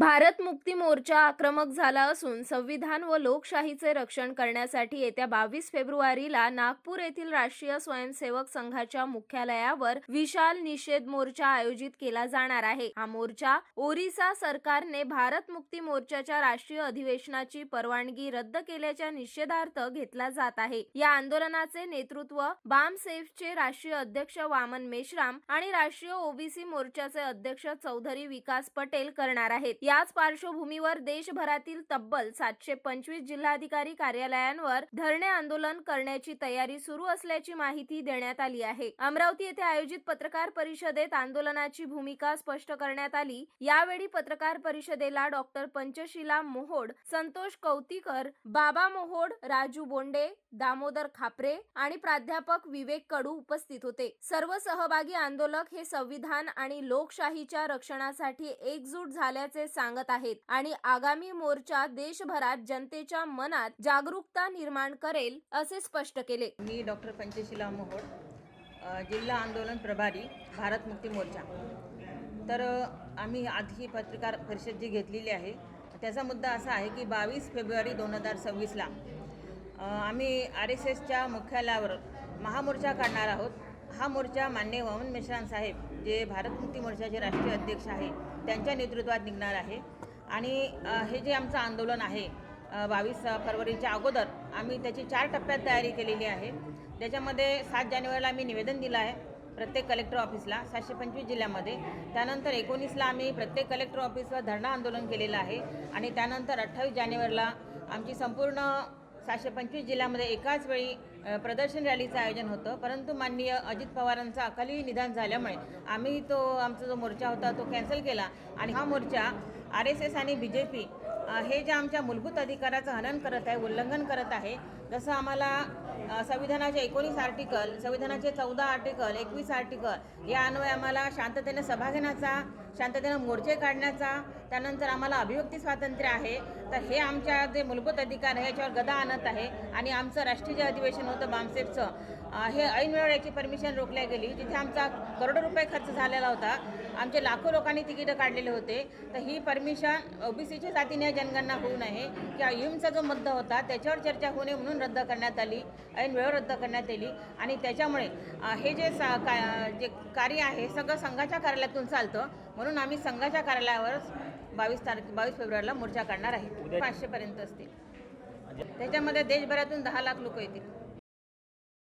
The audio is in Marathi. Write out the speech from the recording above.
भारत मुक्ती मोर्चा आक्रमक झाला असून संविधान व लोकशाहीचे रक्षण करण्यासाठी येत्या 22 फेब्रुवारीला नागपूर येथील राष्ट्रीय स्वयंसेवक संघाच्या मुख्यालयावर विशाल निषेध मोर्चा आयोजित केला जाणार आहे। हा मोर्चा ओरिसा सरकारने भारत मुक्ती मोर्चाच्या राष्ट्रीय अधिवेशनाची परवानगी रद्द केल्याच्या निषेधार्थ घेतला जात आहे। या आंदोलनाचे नेतृत्व बामसेफचे राष्ट्रीय अध्यक्ष वामन मेश्राम आणि राष्ट्रीय ओबीसी मोर्चाचे अध्यक्ष चौधरी विकास पटेल करणार आहेत। याच पार्श्वभूमीवर देशभरातील तब्बल 725 जिल्हाधिकारी कार्यालयांवर धरणे आंदोलन करण्याची तयारी सुरू असल्याची माहिती देण्यात आली आहे। अमरावती येथे आयोजित पत्रकार परिषदेत आंदोलनाची भूमिका स्पष्ट करण्यात आली। यावेळी पत्रकार परिषदेला डॉक्टर पंचशीला मोहोड, संतोष कौतिकर, बाबा मोहोड, राजू बोंडे, दामोदर खापरे आणि प्राध्यापक विवेक कडू उपस्थित होते। सर्व सहभागी आंदोलक हे संविधान आणि लोकशाहीच्या रक्षणासाठी एकजूट झाल्याचे सांगत आहेत आणि आगामी मोर्चा देशभरात जनतेच्या मनात जागरूकता निर्माण करेल असे स्पष्ट केले। मी डॉक्टर पंचशीला मोहोड, जिल्हा आंदोलन प्रभारी, भारत मुक्ती मोर्चा। तर आम्ही आधी पत्रकार परिषद जी घेतलेली आहे त्याचा मुद्दा असा आहे की 22 फेब्रुवारी 2026ला आम्ही RSSच्या मुख्यालयावर महामोर्चा काढणार आहोत। हा मोर्चा माननीय वामन मेश्राम साहेब, जे भारत मुक्ती मोर्चाचे राष्ट्रीय अध्यक्ष आहे, त्यांच्या नेतृत्वात निघणार आहे। आणि हे जे आमचं आंदोलन आहे 22 फरवरीच्या अगोदर आम्ही त्याची 4 टप्प्यात तयारी केलेली आहे। त्याच्यामध्ये 7 जानेवारीला आम्ही निवेदन दिलं आहे प्रत्येक कलेक्टर ऑफिसला 725 जिल्ह्यामध्ये। त्यानंतर 19ला आम्ही प्रत्येक कलेक्टर ऑफिसवर धरणा आंदोलन केलेलं आहे आणि त्यानंतर 28 जानेवारीला आमची संपूर्ण 725 जिल्ह्यामध्ये एकाच वेळी प्रदर्शन रॅलीचं आयोजन होतं, परंतु माननीय अजित पवारांचं अकाली निधन झाल्यामुळे आम्ही आमचा जो मोर्चा होता तो कॅन्सल केला। आणि हा मोर्चा RSS आणि BJP हे जे आमच्या मूलभूत अधिकाराचं हनन करत आहे, उल्लंघन करत आहे। जसं आम्हाला संविधानाचे 19 आर्टिकल, संविधानाचे 14 आर्टिकल, 21 आर्टिकल या अन्वये आम्हाला शांततेने सभा घेण्याचा, शांततेने मोर्चे काढण्याचा, त्यानंतर आम्हाला अभिव्यक्ती स्वातंत्र्य आहे। तर हे आमच्या जे मूलभूत अधिकार आहे याच्यावर गदा आणत आहे। आणि आमचं राष्ट्रीय जे अधिवेशन होतं बामसेफचं, हे ऐनवेळेवर याची परमिशन रोखल्या गेली, जिथे आमचा करोडो रुपये खर्च झालेला होता, आमचे लाखो लोकांनी तिकीटं काढलेले होते। तर ही परमिशन ओबीसीच्या जातीने जनगणना होऊ नये किंवा युमचा जो मुद्दा होता त्याच्यावर चर्चा होऊ नये म्हणून रद्द करण्यात आली, ऐनवेळेवर रद्द करण्यात आली। आणि त्याच्यामुळे हे जे कार्य आहे सगळं संघाच्या कार्यालयातून चालतं, म्हणून आम्ही संघाच्या कार्यालयावर 22 फेब्रुवारीला मोर्चा काढणार आहे। 500 पर्यंत असतील, त्याच्यामध्ये देशभरातून 10 लाख लोक येतील।